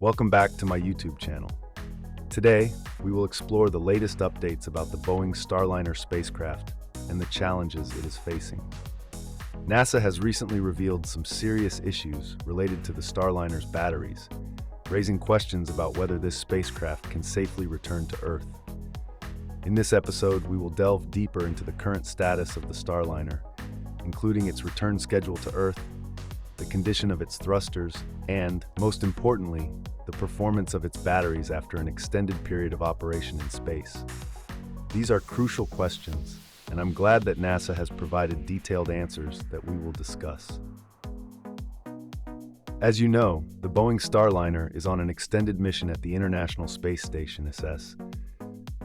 Welcome back to my YouTube channel. Today, we will explore the latest updates about the Boeing Starliner spacecraft and the challenges it is facing. NASA has recently revealed some serious issues related to the Starliner's batteries, raising questions about whether this spacecraft can safely return to Earth. In this episode, we will delve deeper into the current status of the Starliner, including its return schedule to Earth, the condition of its thrusters, and, most importantly, the performance of its batteries after an extended period of operation in space. These are crucial questions, and I'm glad that NASA has provided detailed answers that we will discuss. As you know, the Boeing Starliner is on an extended mission at the International Space Station (ISS).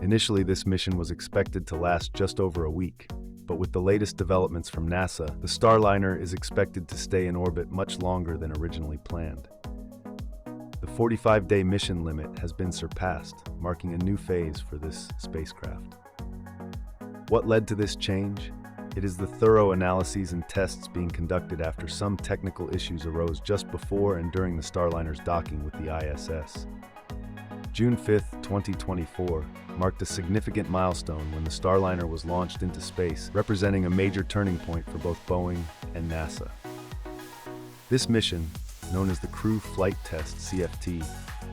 Initially, this mission was expected to last just over a week, but with the latest developments from NASA, the Starliner is expected to stay in orbit much longer than originally planned. The 45-day mission limit has been surpassed, marking a new phase for this spacecraft. What led to this change? It is the thorough analyses and tests being conducted after some technical issues arose just before and during the Starliner's docking with the ISS. June 5, 2024, marked a significant milestone when the Starliner was launched into space, representing a major turning point for both Boeing and NASA. This mission, known as the Crew Flight Test (CFT),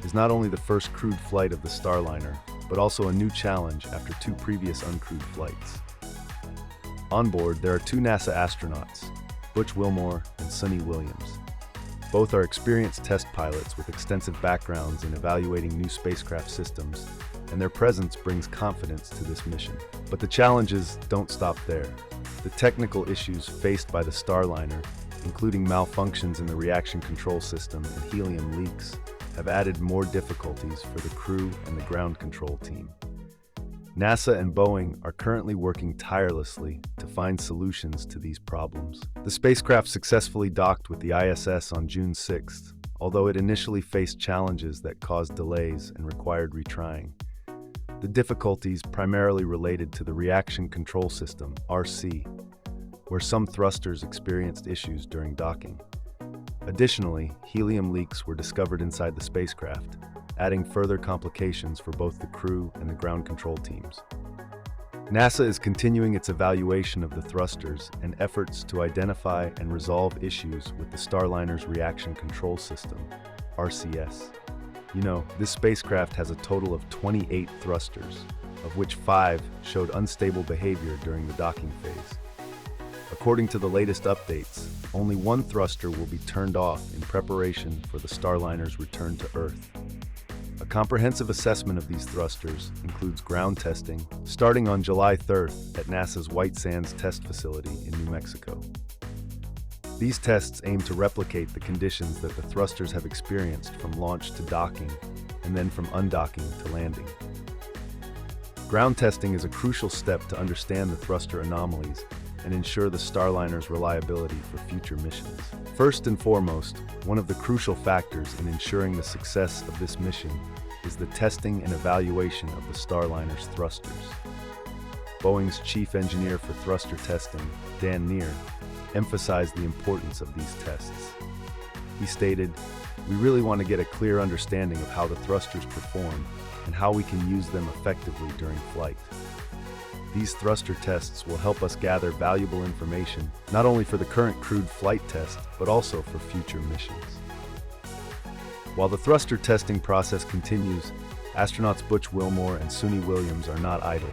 is not only the first crewed flight of the Starliner, but also a new challenge after two previous uncrewed flights. On board, there are two NASA astronauts, Butch Wilmore and Suni Williams. Both are experienced test pilots with extensive backgrounds in evaluating new spacecraft systems, and their presence brings confidence to this mission. But the challenges don't stop there. The technical issues faced by the Starliner, including malfunctions in the reaction control system and helium leaks, have added more difficulties for the crew and the ground control team. NASA and Boeing are currently working tirelessly to find solutions to these problems. The spacecraft successfully docked with the ISS on June 6th, although it initially faced challenges that caused delays and required retrying. The difficulties primarily related to the reaction control system, RC, where some thrusters experienced issues during docking. Additionally, helium leaks were discovered inside the spacecraft, adding further complications for both the crew and the ground control teams. NASA is continuing its evaluation of the thrusters and efforts to identify and resolve issues with the Starliner's reaction control system, RCS. This spacecraft has a total of 28 thrusters, of which 5 showed unstable behavior during the docking phase. According to the latest updates, only one thruster will be turned off in preparation for the Starliner's return to Earth. A comprehensive assessment of these thrusters includes ground testing, starting on July 3rd at NASA's White Sands Test Facility in New Mexico. These tests aim to replicate the conditions that the thrusters have experienced from launch to docking, and then from undocking to landing. Ground testing is a crucial step to understand the thruster anomalies and ensure the Starliner's reliability for future missions. First and foremost, one of the crucial factors in ensuring the success of this mission is the testing and evaluation of the Starliner's thrusters. Boeing's chief engineer for thruster testing, Dan Neer, emphasized the importance of these tests. He stated, "We really want to get a clear understanding of how the thrusters perform and how we can use them effectively during flight. These thruster tests will help us gather valuable information, not only for the current crewed flight test, but also for future missions." While the thruster testing process continues, astronauts Butch Wilmore and Suni Williams are not idle.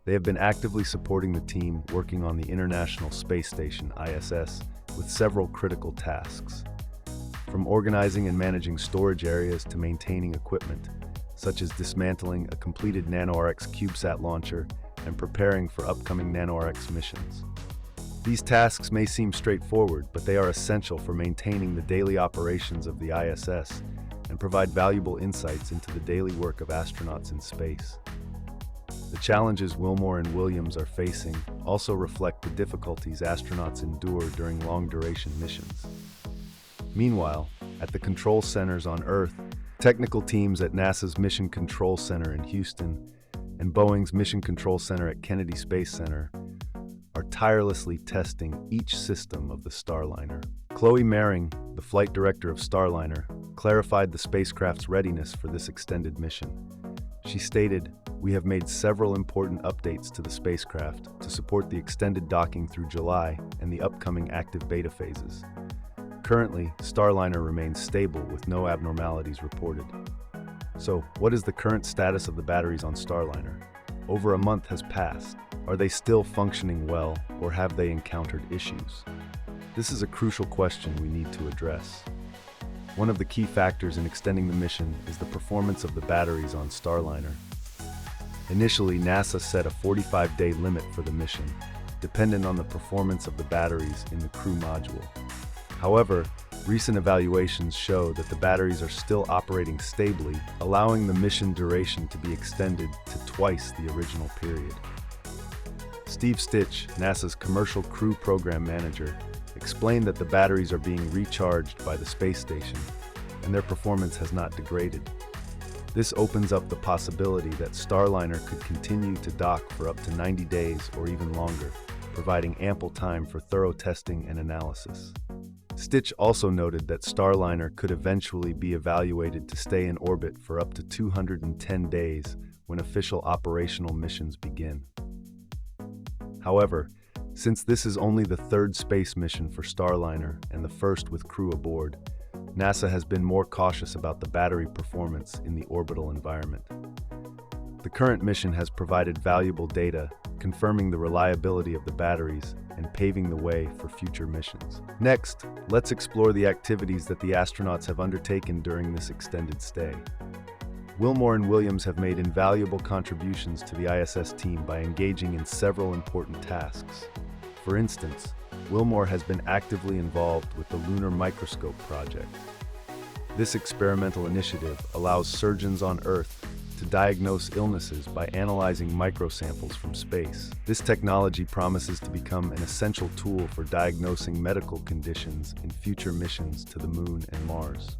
They have been actively supporting the team working on the International Space Station (ISS) with several critical tasks. From organizing and managing storage areas to maintaining equipment, such as dismantling a completed NanoRx CubeSat launcher and preparing for upcoming NanoRx missions. These tasks may seem straightforward, but they are essential for maintaining the daily operations of the ISS and provide valuable insights into the daily work of astronauts in space. The challenges Wilmore and Williams are facing also reflect the difficulties astronauts endure during long-duration missions. Meanwhile, at the control centers on Earth, technical teams at NASA's Mission Control Center in Houston and Boeing's Mission Control Center at Kennedy Space Center are tirelessly testing each system of the Starliner. Chloe Maring, the flight director of Starliner, clarified the spacecraft's readiness for this extended mission. She stated, "We have made several important updates to the spacecraft to support the extended docking through July and the upcoming active beta phases. Currently, Starliner remains stable with no abnormalities reported." So, what is the current status of the batteries on Starliner? Over a month has passed. Are they still functioning well, or have they encountered issues? This is a crucial question we need to address. One of the key factors in extending the mission is the performance of the batteries on Starliner. Initially, NASA set a 45-day limit for the mission, dependent on the performance of the batteries in the crew module. However, recent evaluations show that the batteries are still operating stably, allowing the mission duration to be extended to twice the original period. Steve Stitch, NASA's Commercial Crew Program Manager, explained that the batteries are being recharged by the space station, and their performance has not degraded. This opens up the possibility that Starliner could continue to dock for up to 90 days or even longer, providing ample time for thorough testing and analysis. Stitch also noted that Starliner could eventually be evaluated to stay in orbit for up to 210 days when official operational missions begin. However, since this is only the third space mission for Starliner and the first with crew aboard, NASA has been more cautious about the battery performance in the orbital environment. The current mission has provided valuable data, confirming the reliability of the batteries and paving the way for future missions. Next, let's explore the activities that the astronauts have undertaken during this extended stay. Wilmore and Williams have made invaluable contributions to the ISS team by engaging in several important tasks. For instance, Wilmore has been actively involved with the Lunar Microscope project. This experimental initiative allows surgeons on Earth to diagnose illnesses by analyzing microsamples from space. This technology promises to become an essential tool for diagnosing medical conditions in future missions to the Moon and Mars.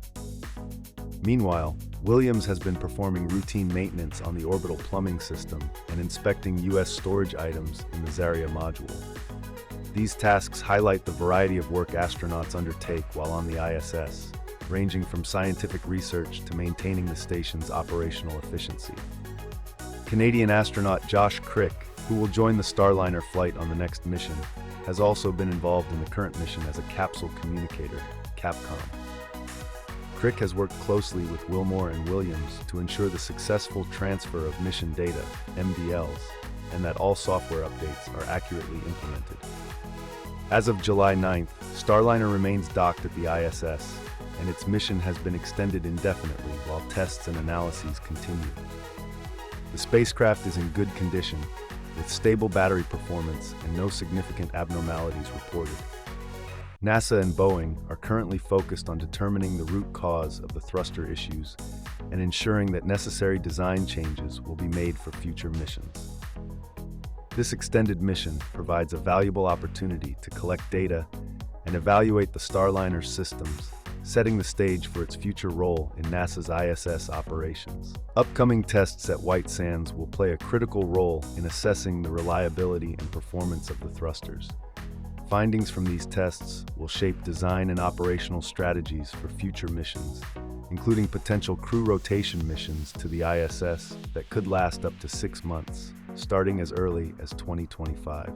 Meanwhile, Williams has been performing routine maintenance on the orbital plumbing system and inspecting U.S. storage items in the Zarya module. These tasks highlight the variety of work astronauts undertake while on the ISS, ranging from scientific research to maintaining the station's operational efficiency. Canadian astronaut Josh Crick, who will join the Starliner flight on the next mission, has also been involved in the current mission as a capsule communicator, CAPCOM. Crick has worked closely with Wilmore and Williams to ensure the successful transfer of mission data, MDLs, and that all software updates are accurately implemented. As of July 9th, Starliner remains docked at the ISS, and its mission has been extended indefinitely while tests and analyses continue. The spacecraft is in good condition, with stable battery performance and no significant abnormalities reported. NASA and Boeing are currently focused on determining the root cause of the thruster issues and ensuring that necessary design changes will be made for future missions. This extended mission provides a valuable opportunity to collect data and evaluate the Starliner systems, setting the stage for its future role in NASA's ISS operations. Upcoming tests at White Sands will play a critical role in assessing the reliability and performance of the thrusters. Findings from these tests will shape design and operational strategies for future missions, including potential crew rotation missions to the ISS that could last up to 6 months, starting as early as 2025.